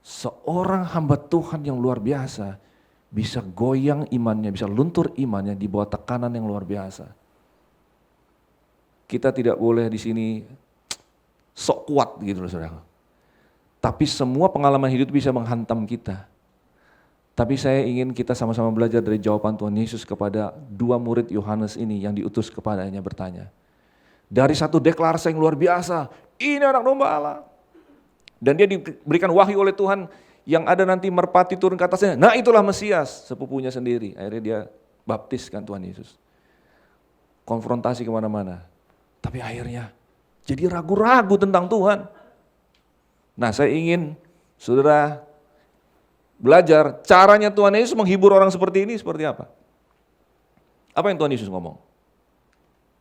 Seorang hamba Tuhan yang luar biasa, bisa goyang imannya, bisa luntur imannya di bawah tekanan yang luar biasa. Kita tidak boleh di sini sok kuat gitu loh saudara. Tapi semua pengalaman hidup bisa menghantam kita. Tapi saya ingin kita sama-sama belajar dari jawaban Tuhan Yesus kepada dua murid Yohanes ini yang diutus kepadanya bertanya. Dari satu deklarasi yang luar biasa, ini anak domba Allah. Dan dia diberikan wahyu oleh Tuhan yang ada nanti merpati turun ke atasnya. Nah itulah Mesias, sepupunya sendiri. Akhirnya dia baptiskan Tuhan Yesus. Konfrontasi kemana-mana. Tapi akhirnya jadi ragu-ragu tentang Tuhan. Nah saya ingin saudara belajar caranya Tuhan Yesus menghibur orang seperti ini seperti apa. Apa yang Tuhan Yesus ngomong?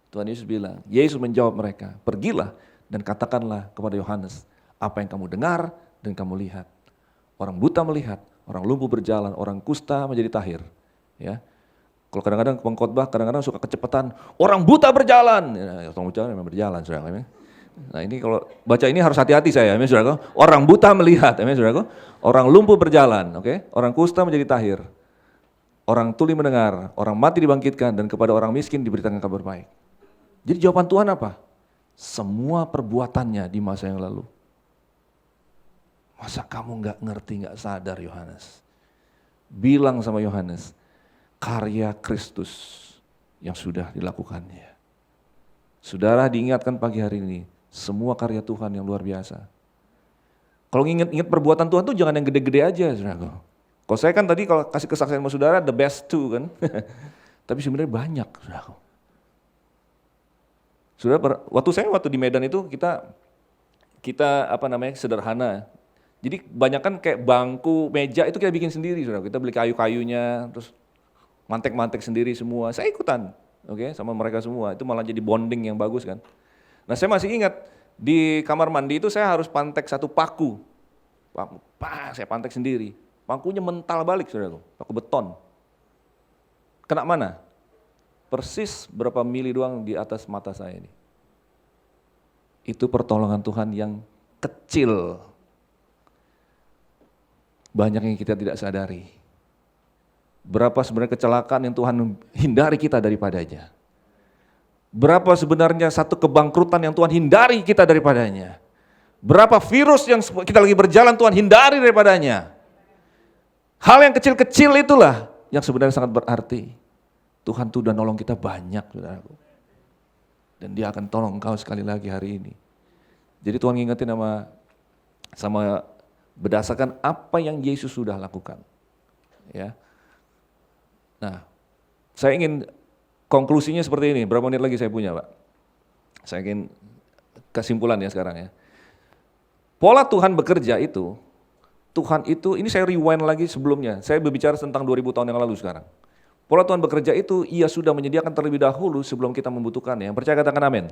Tuhan Yesus bilang, Yesus menjawab mereka, pergilah dan katakanlah kepada Yohanes, apa yang kamu dengar dan kamu lihat. Orang buta melihat, orang lumpuh berjalan, orang kusta menjadi tahir. Ya. Kalau kadang-kadang pengkhotbah kadang-kadang suka kecepatan, orang buta berjalan. Ya, orang buta memang berjalan, saudara. Nah ini kalau baca ini harus hati-hati saya, saudara. Orang buta melihat, saudara. Orang lumpuh berjalan, oke? Orang kusta menjadi tahir. Orang tuli mendengar, orang mati dibangkitkan, dan kepada orang miskin diberikan kabar baik. Jadi jawaban Tuhan apa? Semua perbuatannya di masa yang lalu. Masa kamu nggak ngerti, nggak sadar Yohanes? Bilang sama Yohanes, karya Kristus yang sudah dilakukannya. Saudara diingatkan pagi hari ini, semua karya Tuhan yang luar biasa. Kalau ingat perbuatan Tuhan tuh jangan yang gede-gede aja, saudara. Kalau saya kan tadi kalau kasih kesaksian sama saudara, the best two kan. Tapi sebenarnya banyak, saudara. Saudara, waktu di Medan itu kita sederhana. Jadi kebanyakan kayak bangku, meja itu kita bikin sendiri, saudara. Kita beli kayu-kayunya, terus mantek-mantek sendiri semua. Saya ikutan, oke, sama mereka semua. Itu malah jadi bonding yang bagus kan. Nah saya masih ingat Di kamar mandi itu saya harus pantek satu paku. Saya pantek sendiri. Pakunya mental balik, saudaraku. Paku beton. Kena mana? Persis berapa mili doang di atas mata saya ini. Itu pertolongan Tuhan yang kecil. Banyak yang kita tidak sadari. Berapa sebenarnya kecelakaan yang Tuhan hindari kita daripadanya. Berapa sebenarnya satu kebangkrutan yang Tuhan hindari kita daripadanya. Berapa virus yang kita lagi berjalan Tuhan hindari daripadanya. Hal yang kecil-kecil itulah yang sebenarnya sangat berarti. Tuhan tuh udah nolong kita banyak, saudaraku. Dan Dia akan tolong engkau sekali lagi hari ini. Jadi Tuhan ngingetin sama berdasarkan apa yang Yesus sudah lakukan. Ya. Nah, saya ingin konklusinya seperti ini. Berapa menit lagi saya punya, Pak? Saya ingin kesimpulan ya sekarang ya. Pola Tuhan bekerja itu, Tuhan itu, ini saya rewind lagi sebelumnya. Saya berbicara tentang 2000 tahun yang lalu sekarang. Pola Tuhan bekerja itu, Ia sudah menyediakan terlebih dahulu sebelum kita membutuhkannya. Yang percaya katakan amin.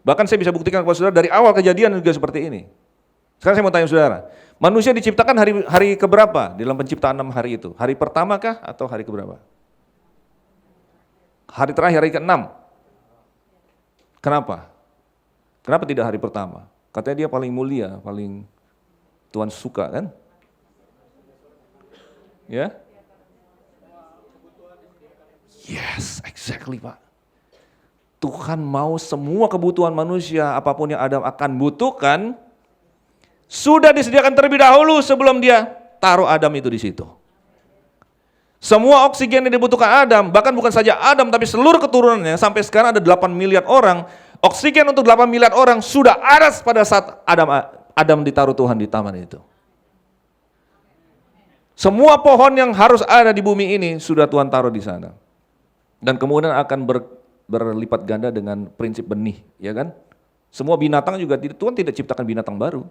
Bahkan saya bisa buktikan kepada saudara dari awal kejadian juga seperti ini. Sekarang saya mau tanya saudara, manusia diciptakan hari keberapa dalam penciptaan 6 hari itu? Hari pertama kah atau hari keberapa? Hari terakhir, hari ke-6. Kenapa? Kenapa tidak hari pertama? Katanya dia paling mulia, paling Tuhan suka kan? Ya? Yes, exactly Pak. Tuhan mau semua kebutuhan manusia, apapun yang Adam akan butuhkan, sudah disediakan terlebih dahulu sebelum Dia taruh Adam itu di situ. Semua oksigen yang dibutuhkan Adam, bahkan bukan saja Adam, tapi seluruh keturunannya, sampai sekarang ada 8 miliar orang, oksigen untuk 8 miliar orang sudah ada pada saat Adam ditaruh Tuhan di taman itu. Semua pohon yang harus ada di bumi ini sudah Tuhan taruh di sana. Dan kemudian akan berlipat ganda dengan prinsip benih, ya kan? Semua binatang juga, Tuhan tidak ciptakan binatang baru.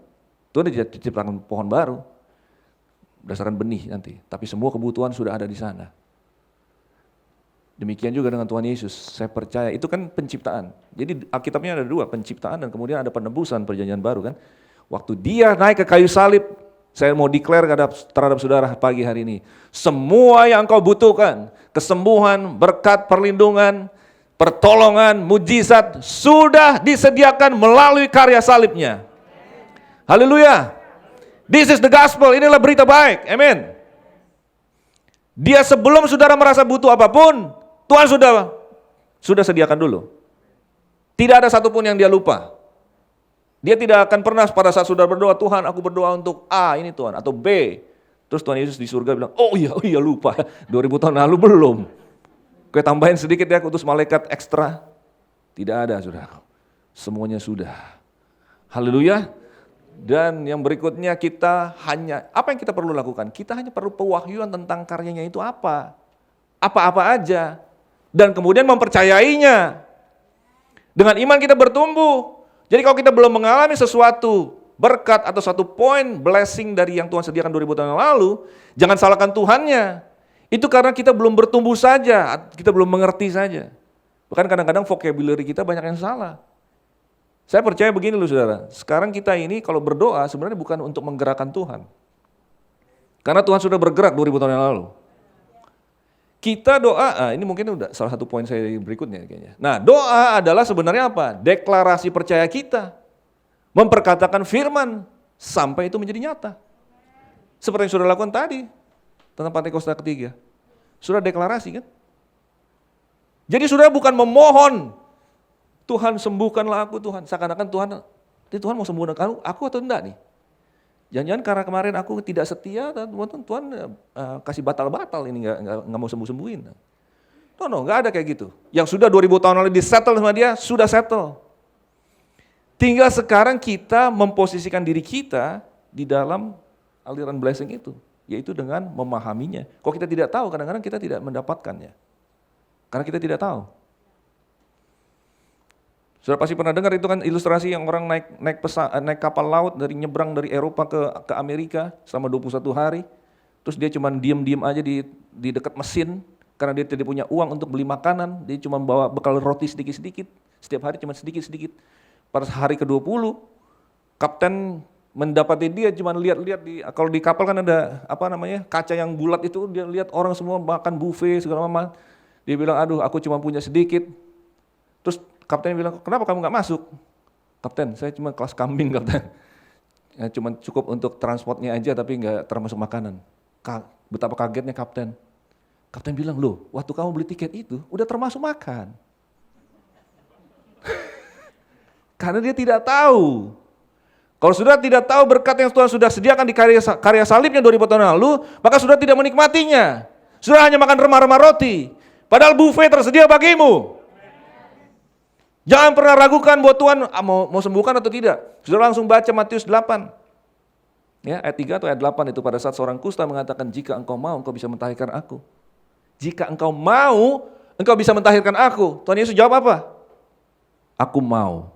Tuhan tidak ciptakan pohon baru. Berdasarkan benih nanti. Tapi semua kebutuhan sudah ada di sana. Demikian juga dengan Tuhan Yesus. Saya percaya, itu kan penciptaan. Jadi Alkitabnya ada 2, penciptaan dan kemudian ada penebusan perjanjian baru kan. Waktu Dia naik ke kayu salib, saya mau declare terhadap saudara pagi hari ini. Semua yang engkau butuhkan, kesembuhan, berkat, perlindungan, pertolongan, mujizat, sudah disediakan melalui karya salibnya. Haleluya. This is the gospel, inilah berita baik, amin. Dia sebelum saudara merasa butuh apapun, Tuhan sudah sediakan dulu. Tidak ada satupun yang Dia lupa. Dia tidak akan pernah pada saat saudara berdoa, Tuhan aku berdoa untuk A ini Tuhan, atau B. Terus Tuhan Yesus di surga bilang, oh iya lupa, 2000 tahun lalu belum. Gue tambahin sedikit ya, utus malaikat ekstra. Tidak ada saudara, semuanya sudah. Haleluya. Dan yang berikutnya kita apa yang kita perlu lakukan? Kita hanya perlu pewahyuan tentang karyanya itu apa. Apa-apa aja. Dan kemudian mempercayainya. Dengan iman kita bertumbuh. Jadi kalau kita belum mengalami sesuatu berkat atau satu poin blessing dari yang Tuhan sediakan 2000 tahun yang lalu, jangan salahkan Tuhannya. Itu karena kita belum bertumbuh saja, kita belum mengerti saja. Bahkan kadang-kadang vocabulary kita banyak yang salah. Saya percaya begini loh saudara, sekarang kita ini kalau berdoa sebenarnya bukan untuk menggerakkan Tuhan. Karena Tuhan sudah bergerak 2000 tahun yang lalu. Kita doa, ini mungkin udah salah satu poin saya berikutnya kayaknya. Nah, doa adalah sebenarnya apa? Deklarasi percaya kita. Memperkatakan firman sampai itu menjadi nyata. Seperti yang sudah lakukan tadi tentang Pentakosta ketiga. Sudah deklarasi kan? Jadi sudah bukan memohon, Tuhan sembuhkanlah aku Tuhan. Seakan-akan Tuhan mau sembuhkan aku atau enggak nih? Jangan-jangan karena kemarin aku tidak setia, Tuhan kasih batal-batal ini, nggak mau sembuh-sembuhin. No, nggak ada kayak gitu. Yang sudah 2000 tahun lalu disettle sama Dia, sudah settle. Tinggal sekarang kita memposisikan diri kita di dalam aliran blessing itu, yaitu dengan memahaminya. Kalau kita tidak tahu, kadang-kadang kita tidak mendapatkannya. Karena kita tidak tahu. Sudah pasti pernah dengar itu kan ilustrasi yang orang naik kapal laut nyebrang dari Eropa ke Amerika selama 21 hari. Terus dia cuma diam-diam aja di dekat mesin karena dia tidak punya uang untuk beli makanan, dia cuma bawa bekal roti sedikit-sedikit, setiap hari cuma sedikit-sedikit. pada hari ke-20, kapten mendapati dia cuma lihat-lihat kalau di kapal kan ada kaca yang bulat itu, dia lihat orang semua makan buffet segala macam. Dia bilang, aduh aku cuma punya sedikit. Terus kapten bilang, kenapa kamu nggak masuk? Kapten, saya cuma kelas kambing kapten. Ya, cuma cukup untuk transportnya aja tapi nggak termasuk makanan. Betapa kagetnya kapten. Kapten bilang, loh waktu kamu beli tiket itu udah termasuk makan. Karena dia tidak tahu. Kalau sudah tidak tahu berkat yang Tuhan sudah sediakan di karya salibnya 2000 tahun yang lalu, maka sudah tidak menikmatinya. Sudah hanya makan remah-remah roti. Padahal buffet tersedia bagimu. Jangan pernah ragukan bahwa Tuhan mau sembuhkan atau tidak. Sudah langsung baca Matius 8. Ya, ayat 3 atau ayat 8 itu pada saat seorang kusta mengatakan, jika engkau mau, engkau bisa mentahirkan aku. Jika engkau mau, engkau bisa mentahirkan aku. Tuhan Yesus jawab apa? Aku mau.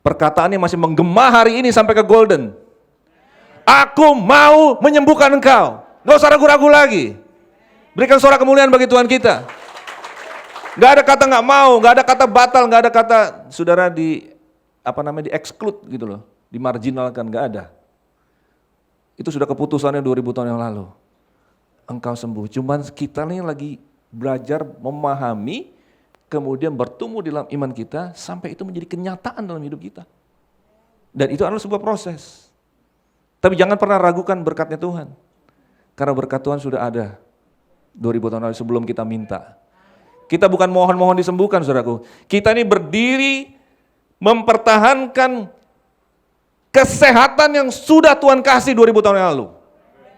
Perkataannya masih menggema hari ini sampai ke Golden. Aku mau menyembuhkan engkau. Gak usah ragu-ragu lagi. Berikan sorak kemuliaan bagi Tuhan kita. Gak ada kata gak mau, gak ada kata batal, gak ada kata saudara di exclude gitu loh, dimarginalkan, gak ada. Itu sudah keputusannya 2000 tahun yang lalu. Engkau sembuh. Cuman kita nih lagi belajar memahami, kemudian bertumbuh dalam iman kita sampai itu menjadi kenyataan dalam hidup kita. Dan itu adalah sebuah proses. Tapi jangan pernah ragukan berkatnya Tuhan. Karena berkat Tuhan sudah ada 2000 tahun lalu sebelum kita minta. Kita bukan mohon-mohon disembuhkan, saudaraku. Kita ini berdiri mempertahankan kesehatan yang sudah Tuhan kasih 2000 tahun yang lalu.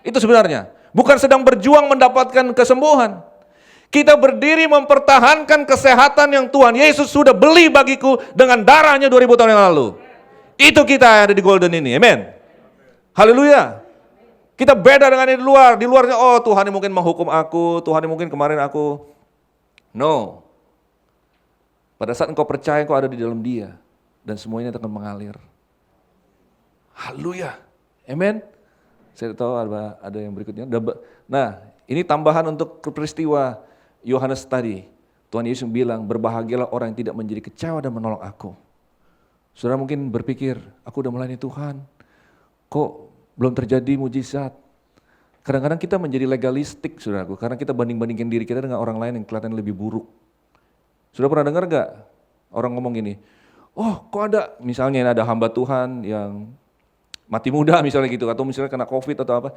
Itu sebenarnya. Bukan sedang berjuang mendapatkan kesembuhan. Kita berdiri mempertahankan kesehatan yang Tuhan Yesus sudah beli bagiku dengan darahnya 2000 tahun yang lalu. Itu kita yang ada di Golden ini, amen. Haleluya. Kita beda dengan yang di luar. Di luarnya, oh Tuhan mungkin menghukum aku, Tuhan mungkin kemarin aku. No. Pada saat engkau percaya engkau ada di dalam Dia, dan semuanya akan mengalir. Haleluya. Amen. Saya tahu ada yang berikutnya. Nah, ini tambahan untuk peristiwa Yohanes tadi. Tuhan Yesus bilang, berbahagialah orang yang tidak menjadi kecewa dan menolak aku. Saudara mungkin berpikir, aku udah melayani Tuhan, kok belum terjadi mujizat. Kadang-kadang kita menjadi legalistik, saudaraku, karena kita banding-bandingkan diri kita dengan orang lain yang kelihatan lebih buruk. Sudah pernah dengar gak orang ngomong gini, oh kok ada, misalnya ada hamba Tuhan yang mati muda misalnya gitu, atau misalnya kena COVID atau apa,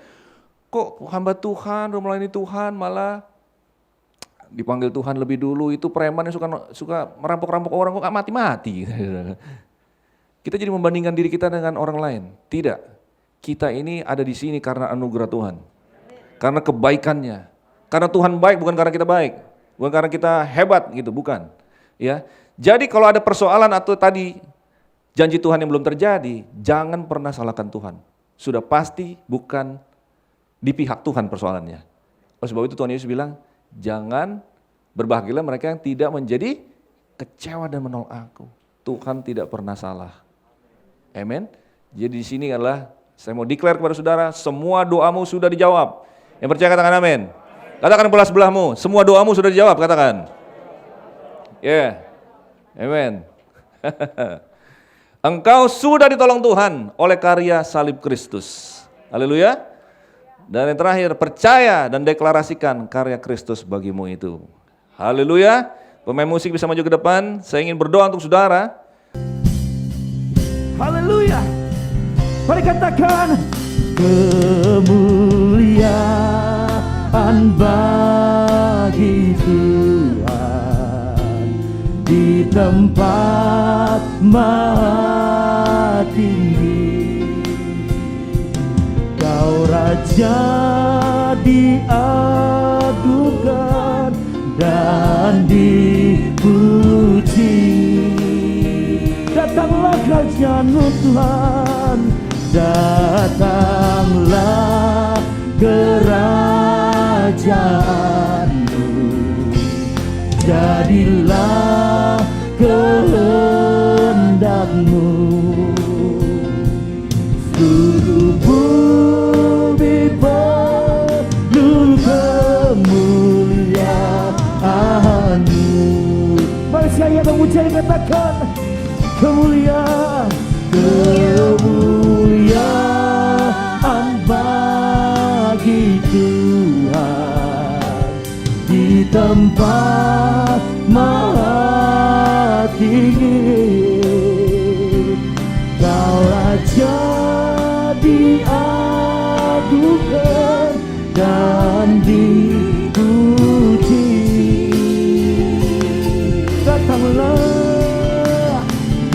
kok hamba Tuhan, udah melayani Tuhan malah dipanggil Tuhan lebih dulu, itu preman yang suka merampok-rampok orang kok gak mati-mati. Kita jadi membandingkan diri kita dengan orang lain. Tidak, kita ini ada di sini karena anugerah Tuhan, karena kebaikannya, karena Tuhan baik, bukan karena kita baik, bukan karena kita hebat gitu, bukan. Ya, jadi kalau ada persoalan atau tadi janji Tuhan yang belum terjadi, jangan pernah salahkan Tuhan. Sudah pasti bukan di pihak Tuhan persoalannya. Oleh sebab itu Tuhan Yesus bilang, jangan berbahagialah mereka yang tidak menjadi kecewa dan menolak aku. Tuhan tidak pernah salah. Amen. Jadi di sini adalah saya mau declare kepada saudara, semua doamu sudah dijawab. Yang percaya katakan amin. Katakan belah sebelahmu, semua doamu sudah dijawab, katakan. Ya. Yeah. Amen. Engkau sudah ditolong Tuhan oleh karya salib Kristus. Haleluya. Dan yang terakhir, percaya dan deklarasikan karya Kristus bagimu itu. Haleluya. Pemain musik bisa maju ke depan. Saya ingin berdoa untuk saudara. Haleluya. Mari katakan, kemuliaan bagi Tuhan di tempat maha tinggi. Kau Raja diagungkan dan dipuji. Datanglah kerajaan-Mu Tuhan, datanglah kerajaan-Mu, jadilah kehendak-Mu. Seluruh bumi penuh kemuliaan-Mu. Mari saya memuji, katakan kemuliaan diagukan dan dipuji. Datanglah,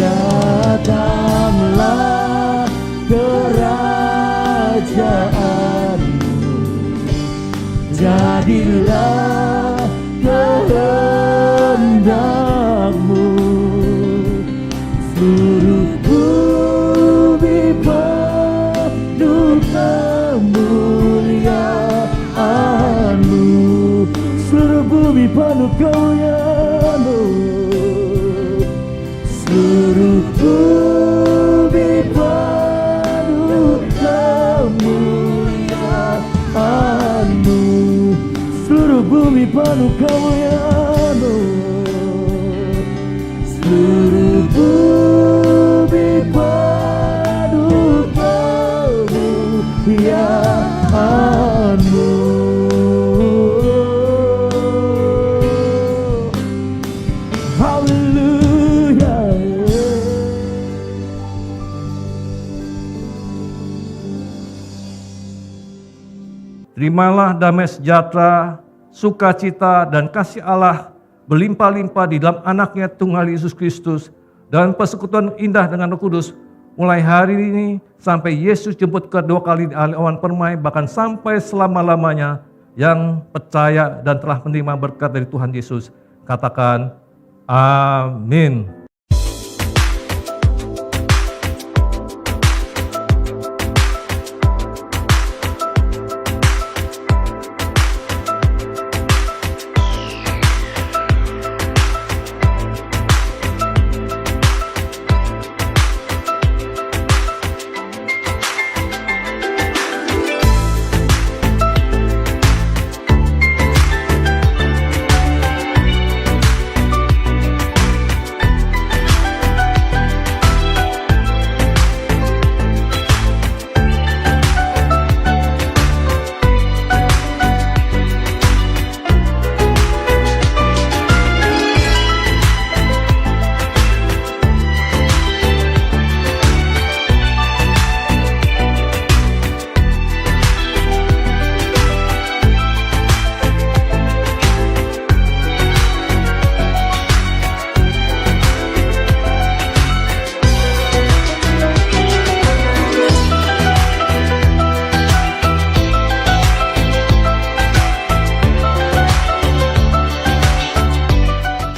datanglah kerajaanmu, jadilah kehendakmu, seluruh bumi penuh kemuliaan-Mu, seluruh bumi penuh kemuliaan-Mu, seluruh bumi penuh kemuliaan-Mu, seluruh bumi penuh kemuliaan-Mu, seluruh bumi penuh kemuliaan-Mu. Haleluya. Terimalah damai sejahtera, sukacita dan kasih Allah berlimpah-limpah di dalam anaknya tunggal Yesus Kristus dan persekutuan indah dengan Roh Kudus mulai hari ini sampai Yesus jemput kedua kali di awan permai, bahkan sampai selama-lamanya. Yang percaya dan telah menerima berkat dari Tuhan Yesus katakan amin.